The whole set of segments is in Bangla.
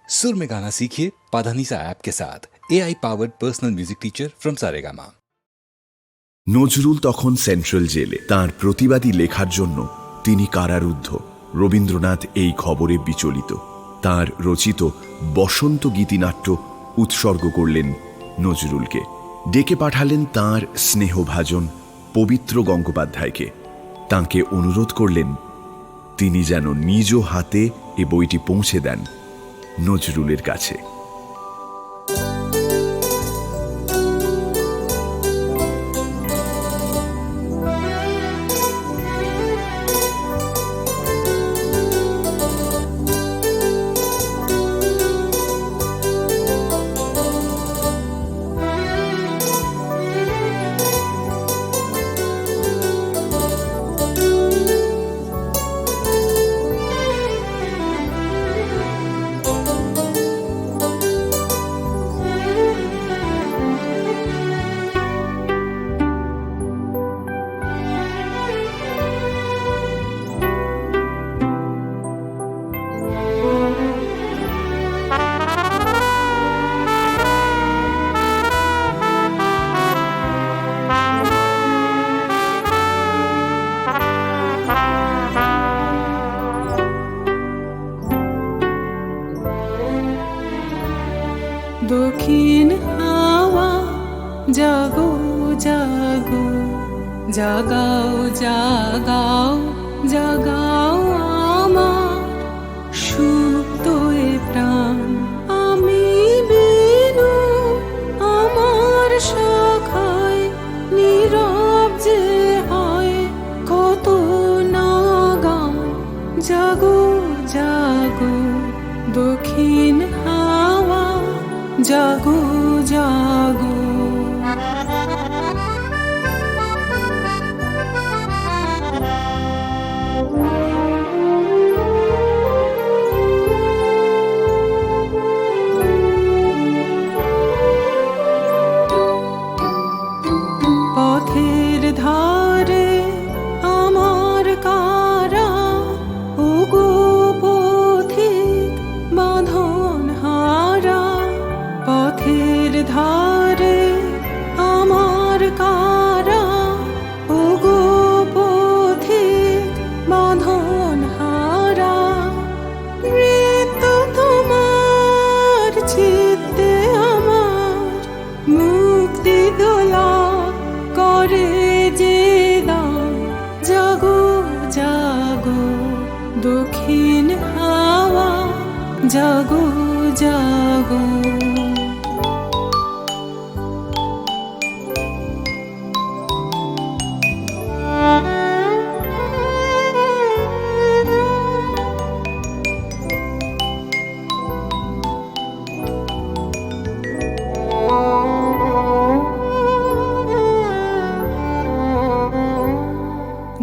सुर में गाना सीखिए पाधानीसा ऐप के साथ AI powered personal music teacher from Saregama. Nazrul তখন সেন্ট্রাল জেলে। তাঁর প্রতিবাদী লেখার জন্য তিনি কারারুদ্ধ। রবীন্দ্রনাথ এই খবরে বিচলিত। তাঁর রচিত বসন্ত গীতিনাট্য উৎসর্গ করলেন নজরুলকে। ডেকে পাঠালেন তাঁর স্নেহভাজন পবিত্র গঙ্গোপাধ্যায়কে। তাঁকে অনুরোধ করলেন তিনি যেন নিজ হাতে এ বইটি পৌঁছে দেন নজরুলের কাছে। দক্ষিণ হাওয়া জাগো জাগো, জাগাও জাগাও জাগাও আমার সুপ্ত এ প্রাণ। আমি বেনু আমার শাখায় নীরব যে হয় কত না গান। জাগো জাগো দক্ষিণ হাওয়া জাগো জাগো। পথের ধারে আমার কারা, ওগো পথিক বাঁধন হারা। পথের ধারে আমার কারা, ওগো পথিক বাঁধন হারা। মৃত্যু তোমার চিত্তে আমার মুক্তি দোলা করে যে দান। জাগো জাগো দক্ষিণ হাওয়া জাগো জাগো।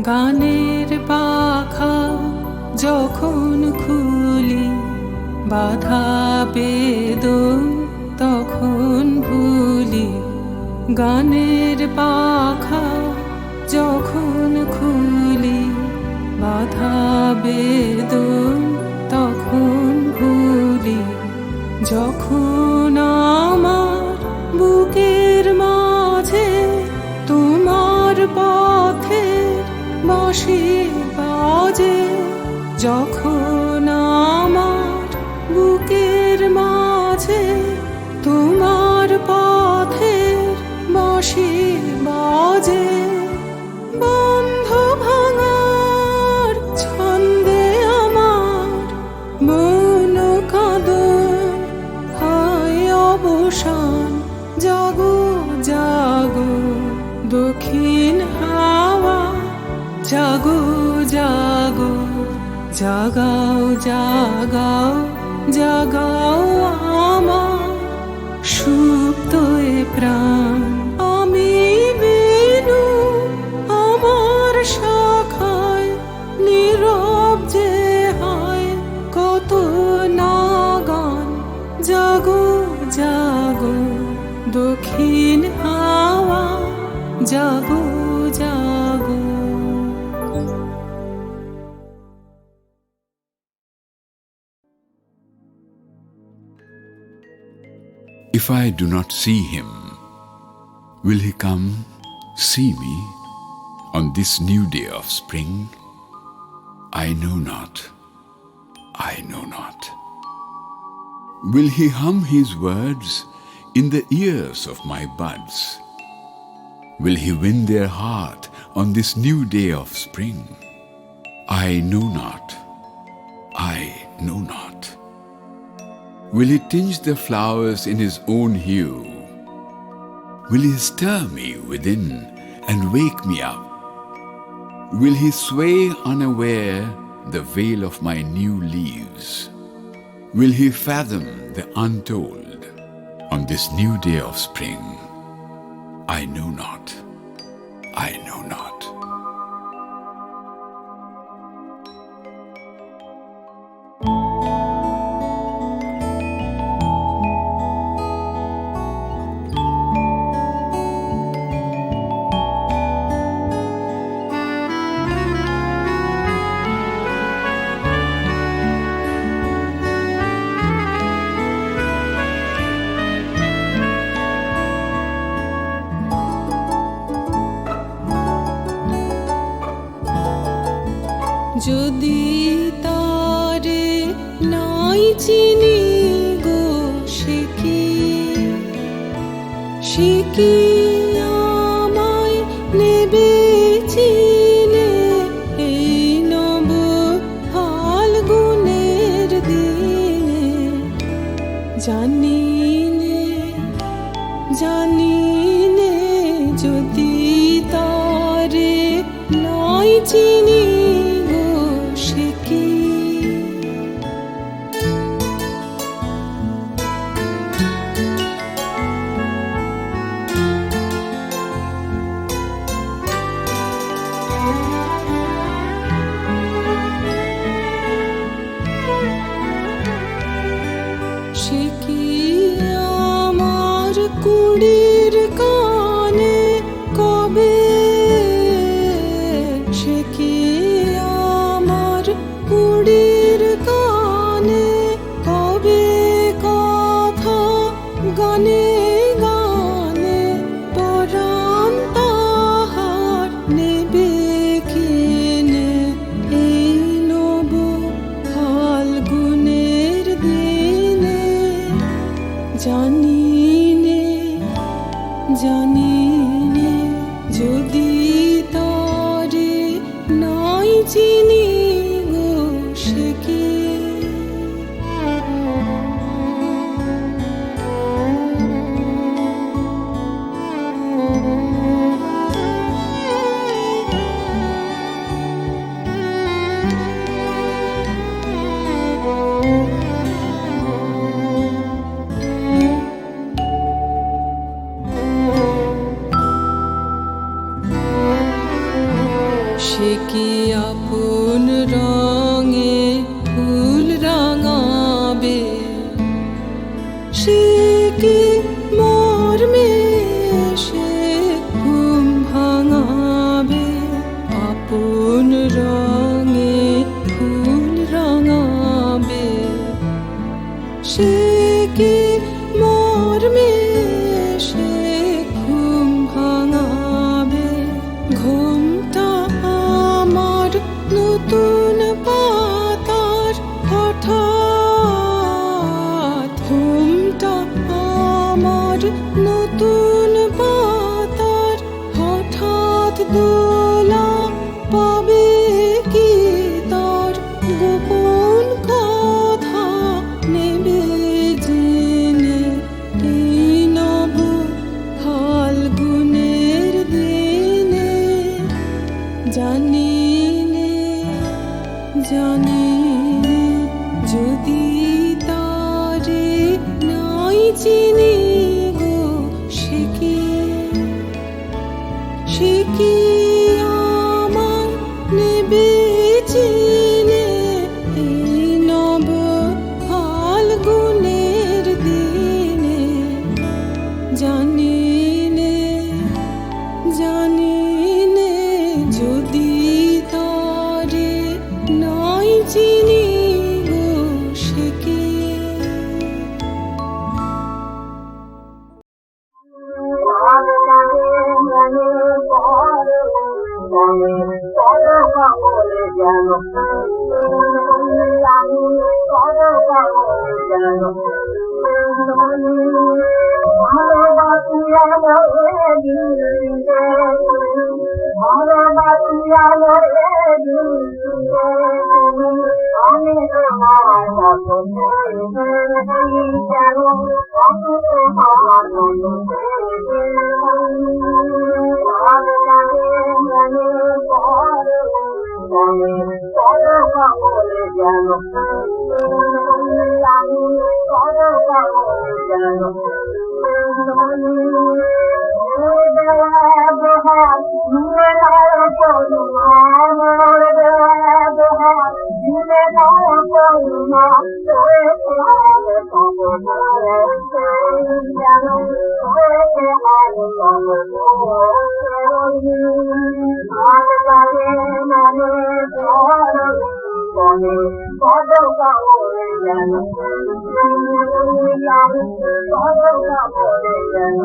গানের পাখা যখন খুলি, বাধা বেদন তখন ভুলি। গানের পাখা যখন খুলি, বাধা বেদন তখন ভুলি। যখন আমার বুকের মাঝে তোমার পথের বাঁশি বাজে। যখন আমার বুকের মাঝে তোমার পথের বাঁশি বাজে। বন্ধ ভাঙার ছন্দে আমার মন কাঁদন হয় অবসান। জাগো জাগো দক্ষিণ হাওয়া জাগো জাগো, জাগাও জাগাও জাগাও আমার সুপ্ত এ প্রাণ। আমি বেনু আমার শাখায় নীরব যে হয় কত না গান। জাগো জাগো দক্ষিণ হাওয়া জাগো জাগো। If I do not see him, will he come see me on this new day of spring? I know not, I know not. Will he hum his words in the ears of my buds? Will he win their heart on this new day of spring? I know not, I know not. Will he tinge the flowers in his own hue? Will he stir me within and wake me up? Will he sway unaware the veil of my new leaves? Will he fathom the untold on this new day of spring? I know not, I know not. যদি তারে নাই চিনি গো সে কি আমায় নেবে চিনে এই নব ফাল্গুনের দিনে জানি নে যদি তারে নাই চিনি সে কি আমার কুড়ির কানে কবে সে কি আমার কুড়ির কানে কবে কথা গানে গানে পরাণ তাহার নেবে কিনে এই নব ফাল্গুনের দিনে জানি নে যদি তারে নাই চিনি গো সে কি সে কি আপন রঙে ফুল রাঙাবে সে কি মর্মে সে ঘুম ভাঙাবে আপন রঙে ফুল রাঙাবে সে কি মর্মে সে ঘুম ভাঙাবে ঘুমটা আমার নতুন পাতার হঠাৎ ঘুমটা আমার নতুন পাতার হঠাৎ দোলা পাবে কি তার গোপন কথা নেবে জেনে এই নব ফাল্গুনের দিনে জানি নে যদি তারে নাই চিনি গো সে কি আমায় নেবে চিনে এই নব ফাল্গুনের দিনে জানি নে যদি তারে নাই চিনি গো সে কি যেন ভালোবাসিয়া মরে দিলে ভালোবাসিয়া মরে দিলে আমি তোমার মতো কেন আমি তোমার মতো মনে পড়ে মনে পড়া বলে যেন আমি পড়া বলে যেন ব্যবহার দিলে করুণা মোর ব্যবহার দিলে করুণা যেন মনে মনে পদকা বলে যেন পদকা বলে যেন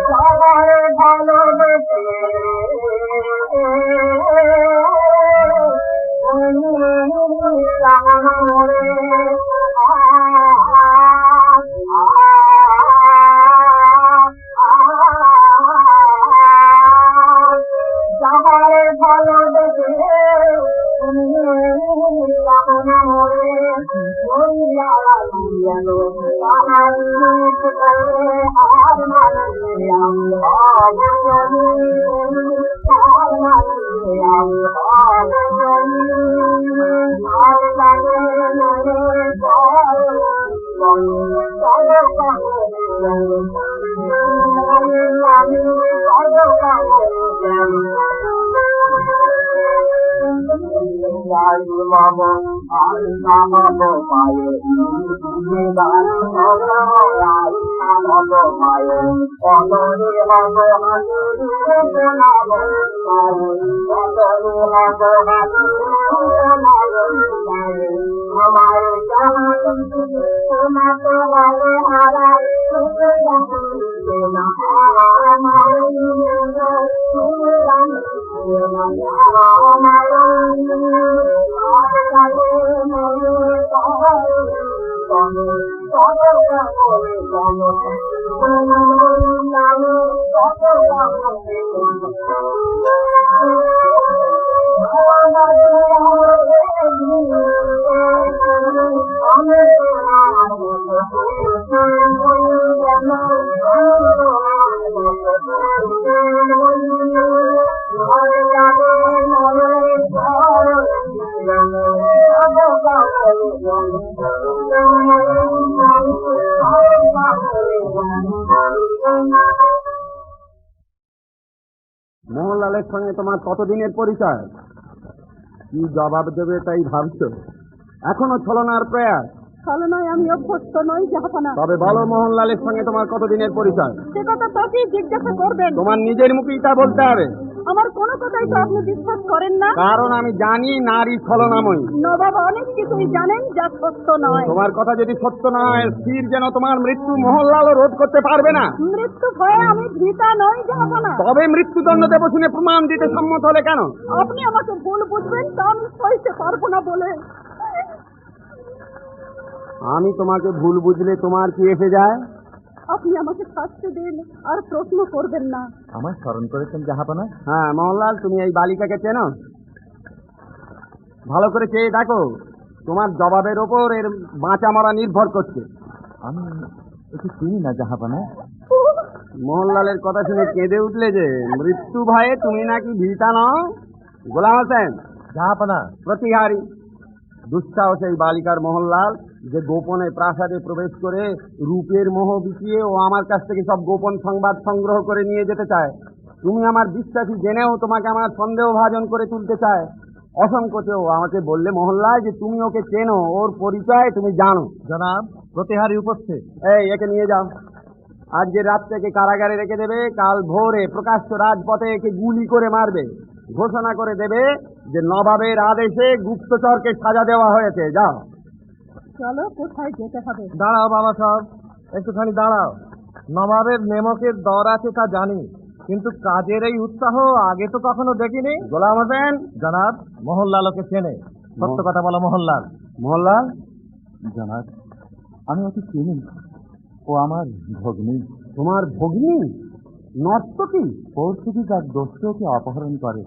সবাই ভালোবেসে মরে সবাই ভালোবেসে মরে যেন আর মামা আর নামাবো পায়ে নামাবো পায়ে অনরে হব হাতে শোনাবো পায়ে অনরে হব হাতে শোনাবো পায়ে আমার জাহান তোমাকে বলে হারাই তুমি জানতে না আমার তুমি জানতে না আমার মোহনলালের সঙ্গে তোমার কতদিনের পরিচয়? কি জবাব দেবে তাই ভাবছো? এখনো ছলনার প্রয়াস? ছলনায় আমি অভ্যস্ত নই জাহাপনা। তবে বলো, মোহনলালের সঙ্গে তোমার কতদিনের পরিচয়? সে কথা তোকে জিজ্ঞাসা করবেন। তোমার নিজের মুখেই তা বলতে হবে। আমার কোনো কথাই তো আপনি বিশ্বাস করেন না। কারণ আমি জানি নারী ছলনাময়ী। নবাব অনেক কিছুই জানেন যা সত্য নয়। তোমার কথা যদি সত্য নয়, স্থির যেন তোমার মৃত্যু মোহনলালও রোধ করতে পারবে না। মৃত্যু ভয়ে আমি ভীতা নই জাহাপনা। তবে মৃত্যুদণ্ড দেব শুনে প্রমাণ দিতে সম্মত হলে কেন? আপনি আমাকে ভুল বুঝবেন তা আমি সইতে পারবো না বলে। আমি তোমাকে ভুল বুঝলে তোমার কি এসে যায়? আপনি আমাকে শাস্তি দিন, আর প্রশ্ন করবেন না। আমার স্মরণ করেছেন জাহাপনা? হ্যাঁ মোহনলাল, তুমি এই বালিকাকে চেনো? ভালো করে চেয়ে দেখো, তোমার জবাবের ওপর এর বাঁচা মরা নির্ভর করছে। আমি একটু চিনি না জাহাপনা। মোহনলালের কথা শুনে কেঁদে উঠলে যে, মৃত্যু ভয়ে তুমি নাকি ভীতা নও? গোলাম হোসেন জাহাপনা প্রতিহারী। দুঃসাহস এই বালিকার মোহনলাল, যে গোপনে প্রাসাদে প্রবেশ করে রূপের মোহ বিকিয়ে ও আমার কাছ থেকে সব গোপন সংবাদ সংগ্রহ করে নিয়ে যেতে চায়। তুমি আমার বিশ্বাসী জেনেও তোমাকে আমার সন্দেহ ভাজন করে তুলতে চায়। অসংকোচেও আমাকে বললে মোহনলাল যে তুমি ওকে চেনো, ওর পরিচয় তুমি জানো। জনাব, প্রতিহারী উপস্থিত। এই একে নিয়ে যাও। আজকে রাত থেকে কারাগারে রেখে দেবে, কাল ভোরে প্রকাশ্য রাজপথে একে গুলি করে মারবে। ঘোষণা করে দেবে যে নবাবের আদেশে গুপ্তচরকে সাজা দেওয়া হয়েছে। যাও। চলো, কোথায় যেতে হবে? দাঁড়াও বাবা সাহেব, একটুখানি দাঁড়াও। নবাবের নেমকের দর আছে তা জানি, কিন্তু কাজের এই উৎসাহ আগে তো কখনো দেখিনি। গোলাম হোসেন জনাব, মোহনলালকে চেনে? সত্য কথা বলো মোহনলাল। মোহনলাল জানার আমি ওকে চিনি, ও আমার ভগ্নী। তোমার ভগ্নী? নর্তকী? পর্তুগিজ এক দস্যু ওকে অপহরণ করে,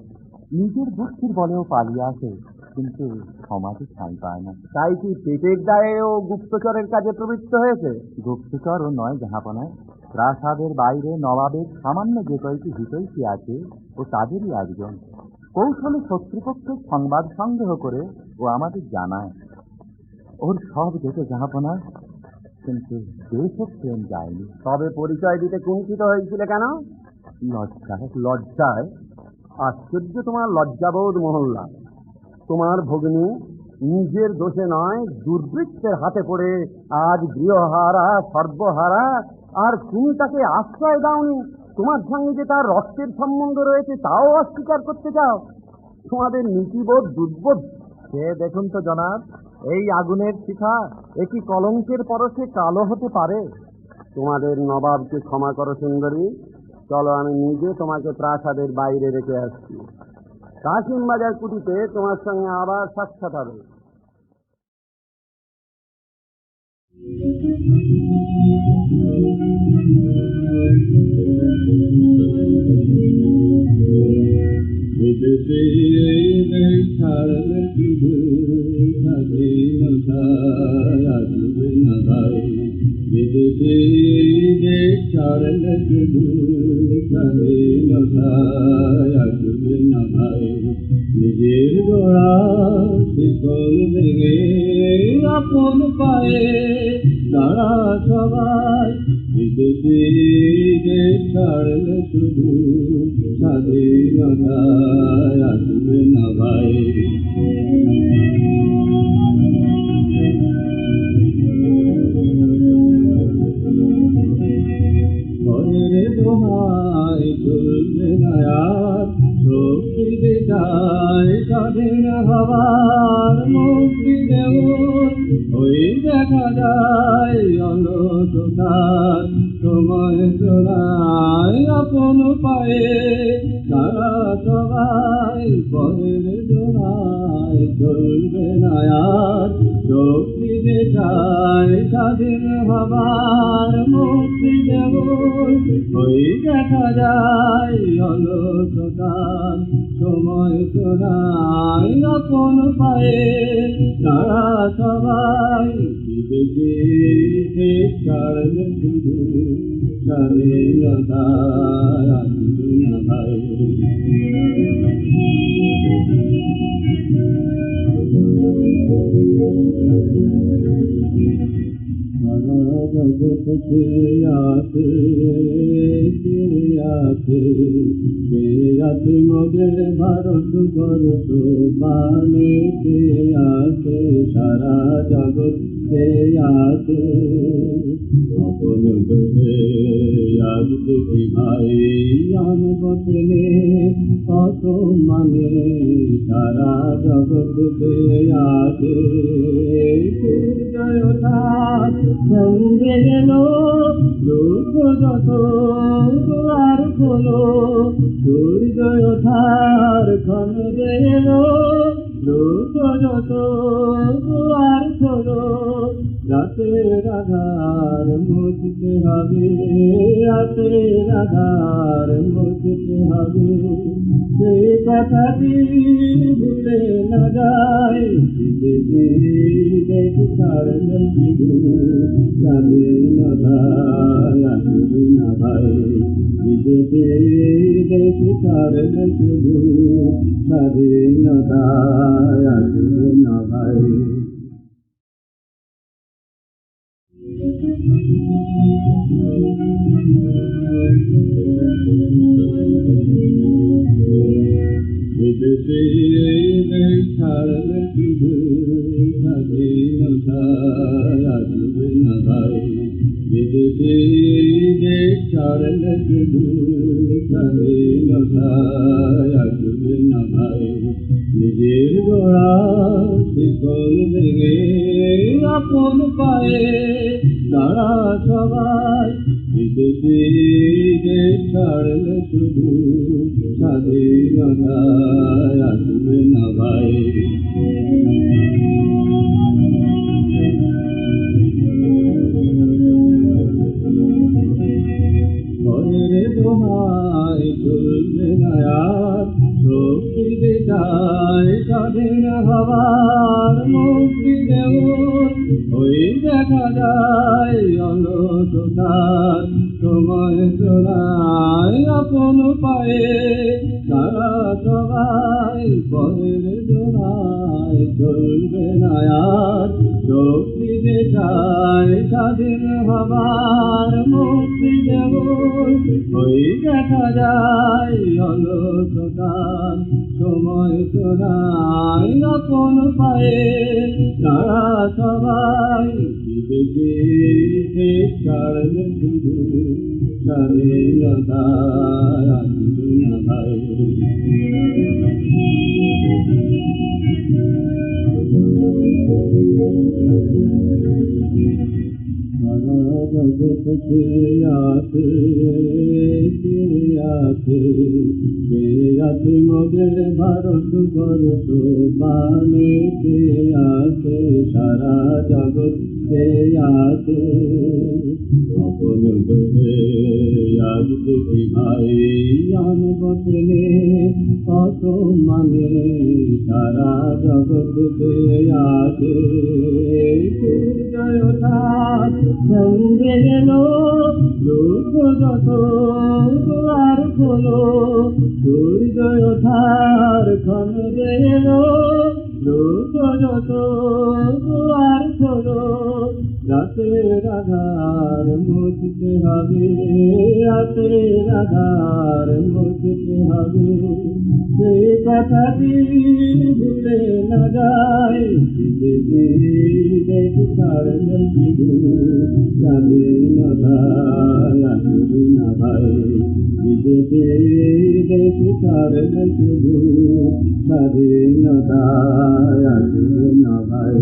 নিজের বুদ্ধির বলেও পালিয়ে আসে, কিন্তু সমাজে ঠাঁই পায় না। তাই কি পেটের দায়ে ও গুপ্তচরের কাজে প্রবৃত্ত হয়েছে? গুপ্তচর ও নয় জাহাপনায়, প্রাসাদের বাইরে নবাবের সামান্য যে কয়েকটি হিতৈষী আছে ও তাদেরই একজন। কৌশলে শত্রুপক্ষের সংবাদ সংগ্রহ করে ও আমাদের জানায়। ওর সব দেখে জাহাপনা, কিন্তু দেশপ্রেম যায়নি। তবে পরিচয় দিতে কুণ্ঠিত হয়েছিল কেন? লজ্জায়। লজ্জায়? আশ্চর্য তোমার লজ্জাবোধ মহল্লা। তোমার ভগ্নী নিজের দোষে নয়, দুর্বৃত্তের হাতে পড়ে আজ গৃহহারা, সর্বহারা, আর তুমি তাকে আশ্রয় দাওনি। তোমার সঙ্গে যে তার রক্তের সম্বন্ধ রয়েছে তাও অস্বীকার করতে চাও। তোমাদের নীতিবোধ দুর্বোধ। সে দেখুন তো জনাব, এই আগুনের শিখা একই কলঙ্কের পরশে কালো হতে পারে। তোমাদের নবাবকে ক্ষমা করো সুন্দরী, চলো আমি নিজে তোমাকে প্রাসাদের বাইরে রেখে আসছি। কাশিম বাজার কুটিতে তোমার সঙ্গে আবার সাক্ষাৎ হবে। নিজের গোড়া শিকল ভেঙে আপন পায়ে দাঁড়া সবাই, বিদেশে দেশ ছাড়লে শুধু স্বাধীনতায় আসবে না ভাই। ঘরের দোহাই চলবে না আর, শক্তি দেখায় স্বাধীন হওয়ার মুক্তি দেব। ওই দেখা যায় অলসতার সময় চোরায় আপন পায়ে সারা সবাই। পরের দোহাই চলবে না আর, শক্তি দেখায় স্বাধীন হওয়ার মুক্তি দেব। ওই দেখা যায় অলসতার সময় চোরায় আপন পায়ে সারা সবাই। বিদেশে ছাড়লে শুধু স্বাধীনতা আসবে না ভাই। সারা জগৎ কে আছে, মোদের ভারত বর্ষ মানে কে আছে, সারা জগৎ কে আছে। অপন দোষে আজ দেখি ভাই আনবতেনে কত মানে, সারা জগৎ কে আছে। সূর্য ওঠার সঙ্গে গেল দুঃখ যত আর হলো, সূর্য ওঠার সঙ্গে গেল দুঃখ যত আর হলো। রাতের আধার মুছতে হবে, রাতের আধার মুছতে হবে, সে কথাটি ভুলে না যায়। দেশ ছাড়লে শুধু স্বাধীনতায় আসবে না ভাই। বিদেশে দেশ ছাড়লে শুধু স্বাধীনতায় আসবে না ভাই। বিদেশে দেশ ছাড়লে শুধু স্বাধীনতায় আসবে না ভাই। বিদেশে দেশ ছাড়লে শুধু স্বাধীনতায় আসবে না ভাই। নিজের গোড়া শিকল ভেঙে আপন পায়ে দাঁড়া সবাই। বিদেশে দেশ ছাড়লে শুধু স্বাধীনতায় আসবে না ভাই। দেখা যায় অলসতার সময় চোরাই আপন পায়ে সারা সবাই পরের জোড়ায় চলবে না আর শক্তি যে চায় স্বাধীন হবার মুক্তি যেমন ওই দেখা যায় অলসতার সময় চোরাই আপন পায়ে সারা সবাই বিবেকে কারণে শুধু স্বাধীনতা আসবে না ভাই সারা জগৎ কে আছে মোদের ভারত বর্ষ মানে কে আছে সারা জগৎ কে আছে অপন দোহে আজ দেখি ভাই আনবতেনে কত মানে সারা জগৎ কে আছে সূর্য সন্ধে এলো দুঃখ যত আর খোলো সূর্য ওঠার খন্ডে এলো দুঃখ যত আর খোলো রাতের আধার মুছতে হবে রাতের আধার মুছতে হবে সে কথাটি ভুলে না যায় দেশ ছাড়লে শুধু স্বাধীনতা আসবে না ভাই দেশ ছাড়লে শুধু স্বাধীনতা আসবে না ভাই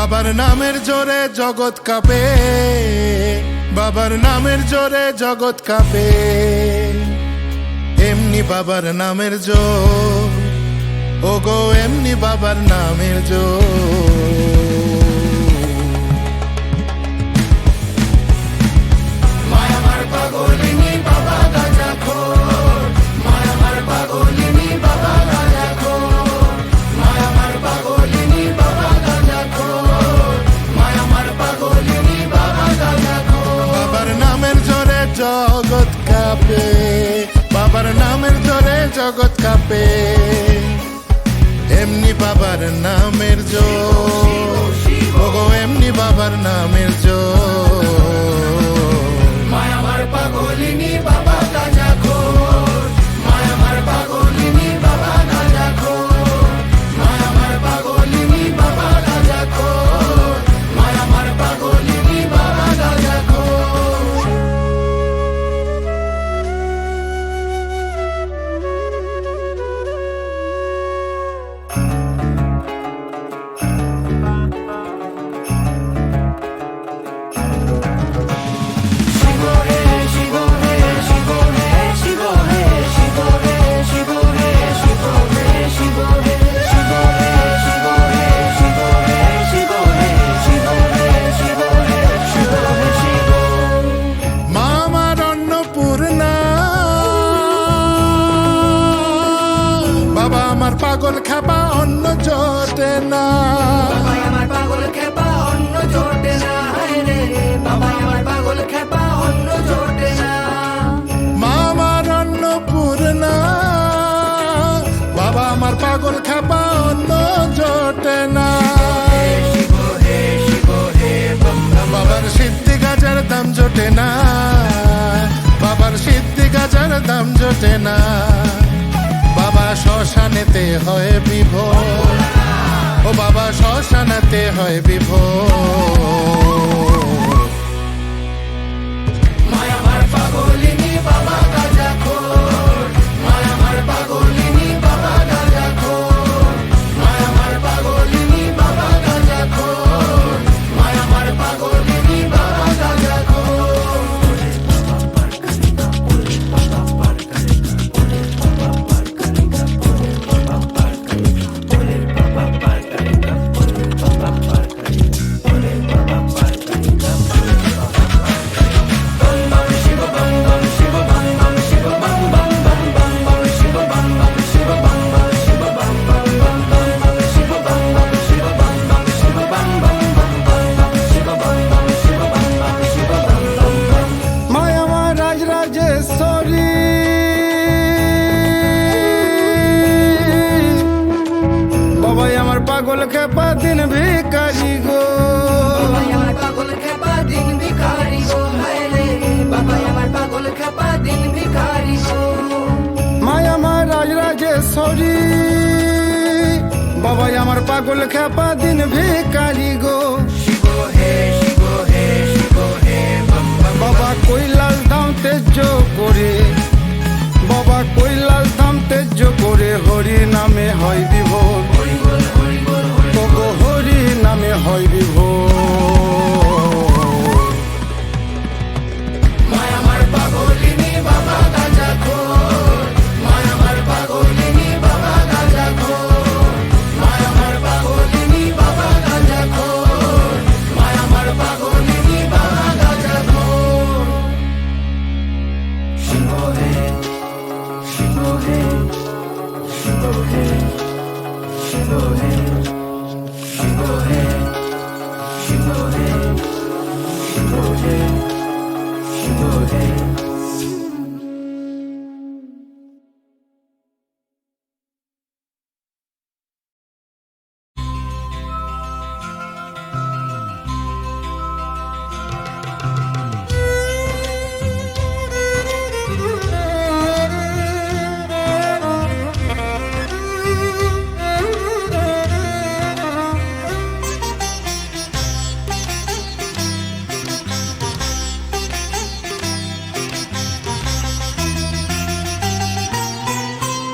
বাবার নামের জোরে জগৎ কাঁপে বাবার নামের জোরে জগৎ কাঁপে এমনি বাবার নামের জোর ওগো এমনি বাবার নামের জোর মায়ামার পাগলিনী বাবা গাঁজাখোর মায়ামার পাগলিনী বাবা গাঁজাখোর মায়ামার পাগলিনী বাবা বাবার নামের জোরে জগৎ কাঁপে বাবার নামের জোরে জগৎ কাঁপে এমনি বাবার নামের জোর ওগো এমনি বাবার নামের জোর মায়ামার পাগলিনী বাবা গাঁজাখোর মায়ামার পাগলিনী বাবা গাঁজাখোর মায়ামার পাগলিনী বাবা গাঁজাখোর মায়ামার পাগলিনী বাবা গাঁজাখোর দাম জোটে না, বাবার সিদ্ধি গাজার দাম জোটে না। বাবা শ্মশানেতে হয় বিভোর, ও বাবা শ্মশানেতে হয় বিভোর। মায়ামার পাগলিনী বাবা গাঁজাখোর, মায়ামার পাগলিনী বাবা গাঁজাখোর, মায়ামার পাগলিনী বাবা গাঁজাখোর, মায়ামার পাগলিনী বাবা গাঁজাখোর। মায়ামার রাজরাজেশ্বরী, বাবাই আমার পাগল খেপা দিন ভিখারি গো, বাবাই আমার পাগল খেপা দিন ভিখারি গো, হায় রে বাবাই আমার পাগল খেপা দিন ভিখারি গো। মায়ামার রাজরাজেশ্বরী, বাবাই আমার পাগল খেপা দিন ভিখারি গো। শিব হে শিব হে শিব হে বাবা কৈলাস ধাম তেজ্য করে, বাবা কৈলাস ধাম তেজ্য করে হরি নামে হয় বিভোর, ওগো হরি নামে হয় বিভোর। মায়ামার পাগলিনী বাবা গাঁজাখোর, মায়ামার পাগলিনী বাবা গাঁজাখোর, মায়ামার পাগলিনী বাবা গাঁজাখোর, মায়ামার পাগলিনী বাবা গাঁজাখোর। শিব হে শিব হে শিব হে শিব হে শিব হে শিব হে শিব হে শিব হে।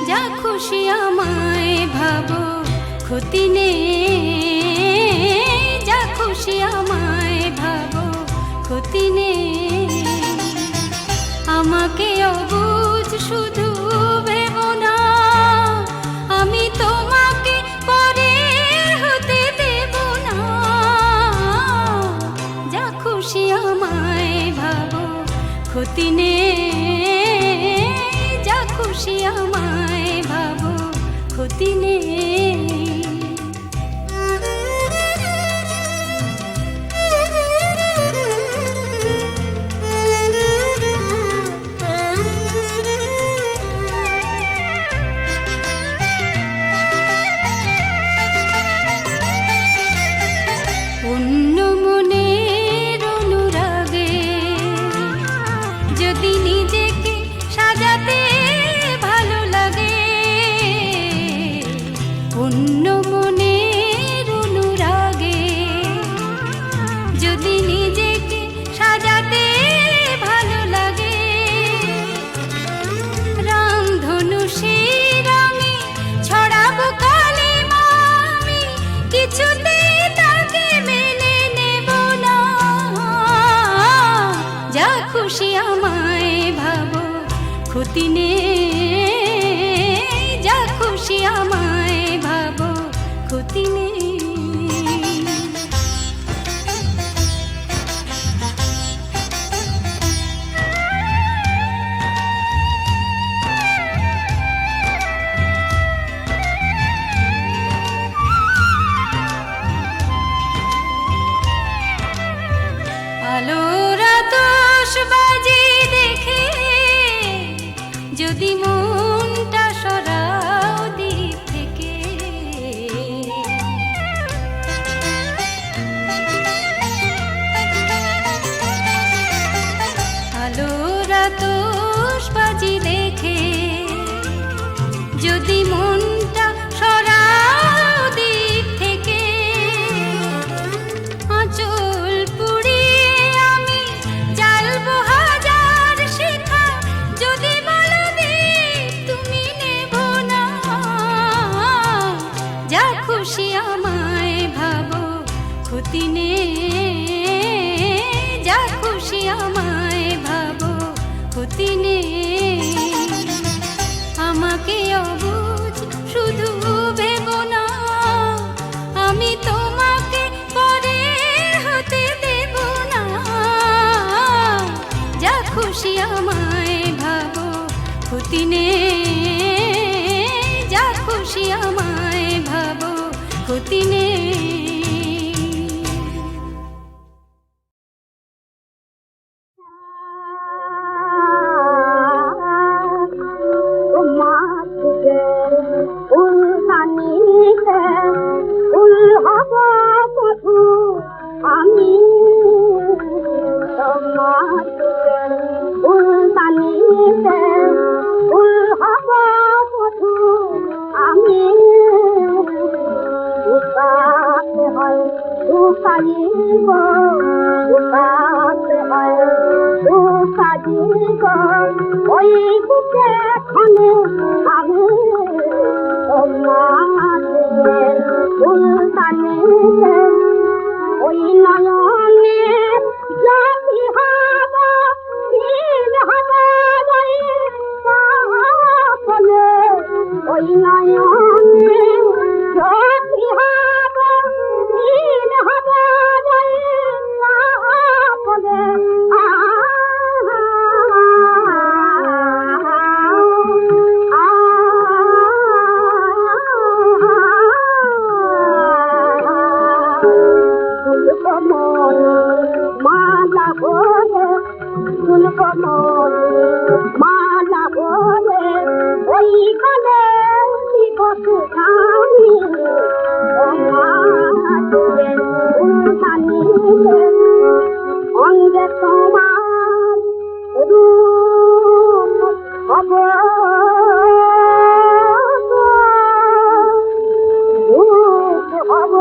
যা খুশি আমায় ভাবো ক্ষতি নেই, যা খুশি আমায় ভাবো ক্ষতি নেই। আমাকে অবুঝ শুধু ভেবো না, আমি তোমাকে পরে হতে দেব না। যা খুশি আমায় ভাবো ক্ষতি নেই, যা খুশি আমায় ভাবো ক্ষতি নেই। অন্য মনের অনুরাগে যদি নিজেকে সাজাতে ভালো লাগে, অন্য মনের অনুরাগে যদি নিজেকে সাজাতে ভালো লাগে, রামধনু সেই রঙে ছড়াবো কালিমা, আমি কিছুতেই তাকে মেনে নেব না। যা খুশি আমায় ভাবো ক্ষতি নেই, যা খুশি আমায় ভাবো ক্ষতি নেই। আলোর আতশবাজি দেখে যদি মনটা সরাও দিক থেকে, যদি মনটা সরাও দিক থেকে, আঁচল পুড়িয়ে আমি জ্বালবো হাজার শিখা, যদি বলো দীপ তুমি নেব না। যা খুশি আমায় ভাবো, ক্ষতি নেই। যা খুশি আমায় ভাবো, ক্ষতি নেই। আমাকে অবুঝ শুধু ভেবো না, আমি তোমাকে পরে হতে দেব না। যা খুশি আমায় ভাবো, ক্ষতি নেই। যা খুশি আমায় ভাবো, ক্ষতি নেই। ওই বুকে খনে আমি তোমার ফুলদানি, ওই নয়নে যদি হব দিন হবে সকলে, ওই নয়নে যদি হব দিন হবে সকলে। মালা বলে মালা বলে ওই কালে অঙ্গে তোমার রূপ হব, রূপ হব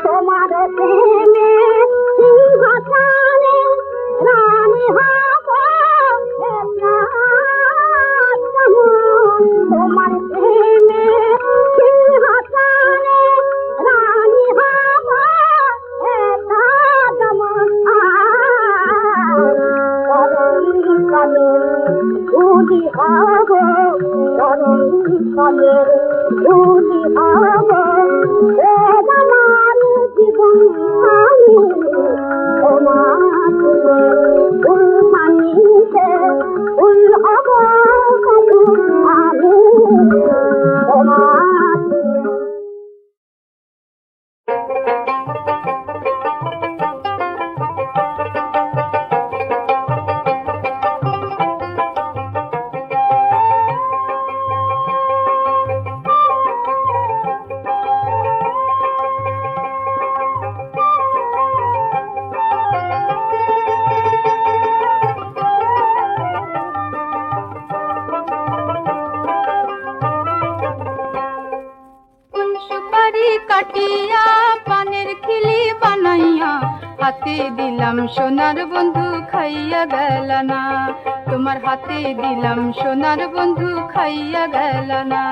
তোমার প্রেমে সিংহাসনে রানী হব, তোমার প্রেমে সিংহাসনে রানী হব, ভুলি হব চরণতলের ভুলি হব, আমার জীবন আমি তোমার ফুল মানিতে ফুল হব আমি তোমার। কাটিয়া পানের খিলি বানাইয়া হাতে দিলাম সোনার বন্ধু খাইয়া গেল না, তোমার হাতে দিলাম সোনার বন্ধু খাইয়া গেল না।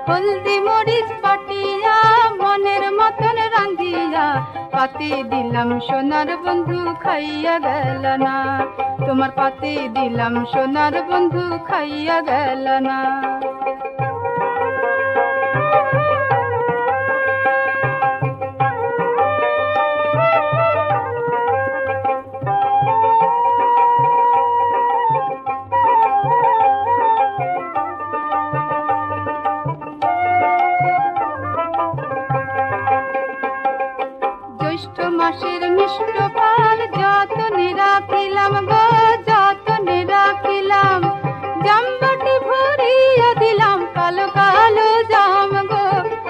হলদি মরিচ পাটিয়া মনের মতন রাঁধিয়া পাতে দিলাম সোনার বন্ধু খাইয়া গেল না, তোমার পাতে দিলাম সোনার বন্ধু খাইয়া গেল না। জ্যৈষ্ঠ মাসের মিষ্ট ফল যতনে রাখিলাম গো, যতনে রাখিলাম। জামবাটি ভরিয়া দিলাম কালো কালো জাম গো,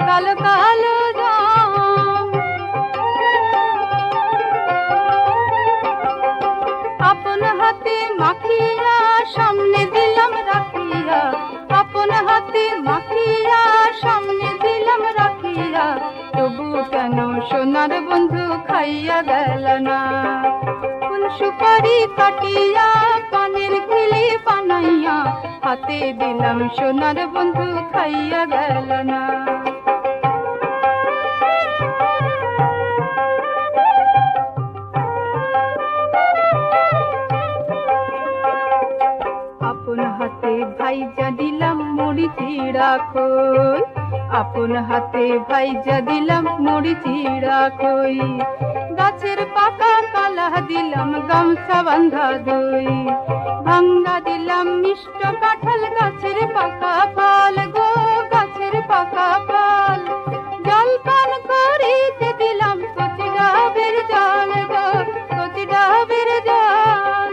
কালো কালো জাম। আপন হাতে মাখিয়া সামনে দিলাম রাখিয়া, আপন হাতে মাখিয়া সামনে দিলাম রাখিয়া। তবু কেন সোনার বন্ধু খাইয়া গেল না? ফুল সুপারি কাটিয়া পানের খিলি বানাইয়া হাতে দিলাম সোনার বন্ধু খাইয়া গেল না। আপন হাতে ভাইজা দিলাম মুড়ি চিড়া খই, আপন হাতে ভাইজা দিলাম মুড়ি চিড়া খই। গাছের পাকা কালা দিলাম গামছা বান্ধা দই, ভাঙ্গা দিলাম মিষ্ট কাঁঠাল গাছের পাকা ফল গো, গাছের পাকা ফল। জল পান করিতে দিলাম কচি ডাবের জল গো, কচি ডাবের জল।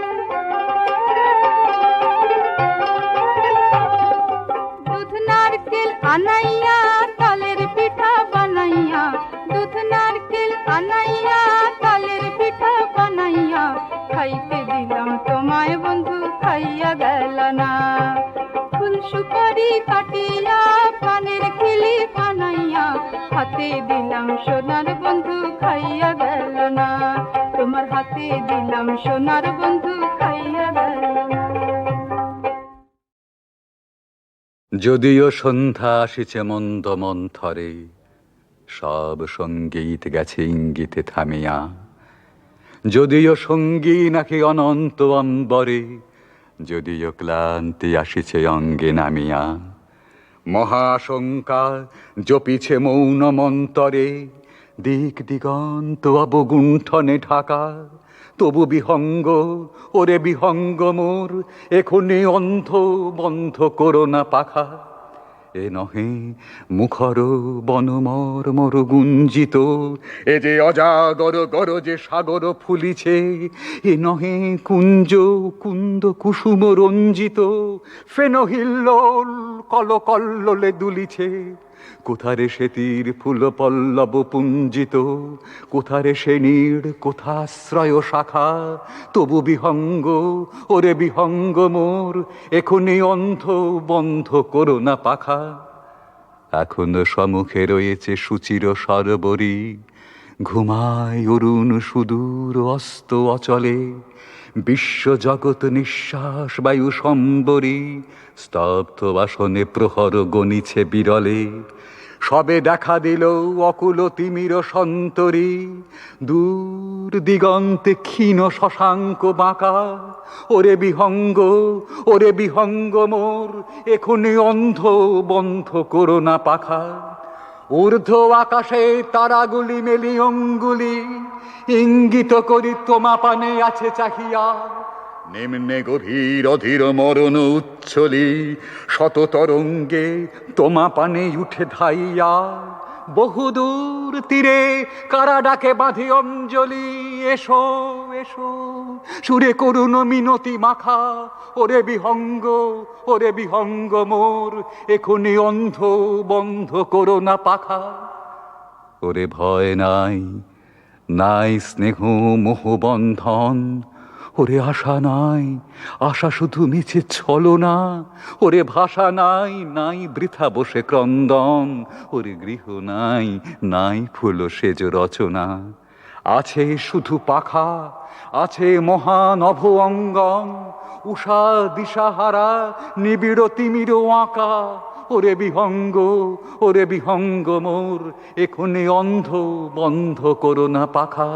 দুধ নারকেল আনাইয়া তালের পিঠা বানাইয়া, দুধ নারকেল আনাইয়া তালের পিঠা বানাইয়া। খাইতে দিলাম তোমায় বন্ধু খাইয়া গেল না। ফুল সুপারি কাটিয়া পানের খিলি বানাইয়া হাতে দিলাম সোনার বন্ধু খাইয়া গেল না। তোমার হাতে দিলাম সোনার বন্ধু খাইয়া গেল না। যদিও সন্ধ্যা আসিছে মন্দ মন্থরে, সব সঙ্গীত গেছে ইঙ্গিতে থামিয়া। যদিও সঙ্গী নাকি অনন্ত অম্বরে, যদিও ক্লান্তি আসিছে অঙ্গে নামিয়া। মহাশঙ্কা জপিছে মৌন মন্তরে, দিক দিগন্ত অবগুণ্ঠনে ঢাকা। তবু বিহঙ্গ ওরে বিহঙ্গ মোর, এখনই অন্ধ বন্ধ করো না পাখা। এ নহে মুখর বনমর মর গুঞ্জিত, এ যে অজাগর গরজে সাগর ফুলিছে। এ নহে কুঞ্জ কুন্দ কুসুম রঞ্জিত, ফেনহিল্লোল কলকল্লোলে দুলিছে। কোথারে সে তীর ফুল পল্লব পুঞ্জিত, কোথারে সে নীড় কোথাশ্রয় শাখা। তবু বিহঙ্গ ওরে বিহঙ্গ মোর, এখনই অন্ধ বন্ধ করো না পাখা। এখনো সম্মুখে রয়েছে সুচির সরবরী, ঘুমায় অরুণ সুদূর অস্ত অচলে। বিশ্ব জগৎ নিঃশ্বাস বায়ু সম্বরী, স্তব্ধ বাসনে প্রহর গণিছে বিরলে। সবে দেখা দিল অকুল তিমির সন্তরী, দূর দিগন্তে ক্ষীণ শশাঙ্ক বাঁকা। ওরে বিহঙ্গ ওরে বিহঙ্গ মোর, এখনই অন্ধ বন্ধ করো না পাখা। ঊর্ধ্ব আকাশে তারাগুলি মেলি অঙ্গুলি, ইঙ্গিত করি তোমা পানে আছে চাহিয়া। নিম্নে গভীর অধীর মরণ উচ্ছলি, শত তরঙ্গে তোমা পানে উঠে ধাইয়া। বহুদূর তীরে কারা ডাকে বাঁধি অঞ্জলি, এসো এসো সুরে করুণ মিনতি মাখা। ওরে বিহঙ্গ ওরে বিহঙ্গ মোর, এখনই অন্ধ বন্ধ করো না পাখা। ওরে ভয় নাই নাই স্নেহ মোহ বন্ধন, ওরে আশা নাই আশা শুধু মিছে ছলনা। ওরে ভাষা নাই নাই বৃথা বসে ক্রন্দন, ওরে গৃহ নাই নাই ফুল সেজ রচনা। আছে শুধু পাখা আছে মহানভ অঙ্গন, উষা দিশাহারা নিবিড় তিমির আঁকা। ওরে বিহঙ্গ মোর, এখনই অন্ধ বন্ধ করো না পাখা।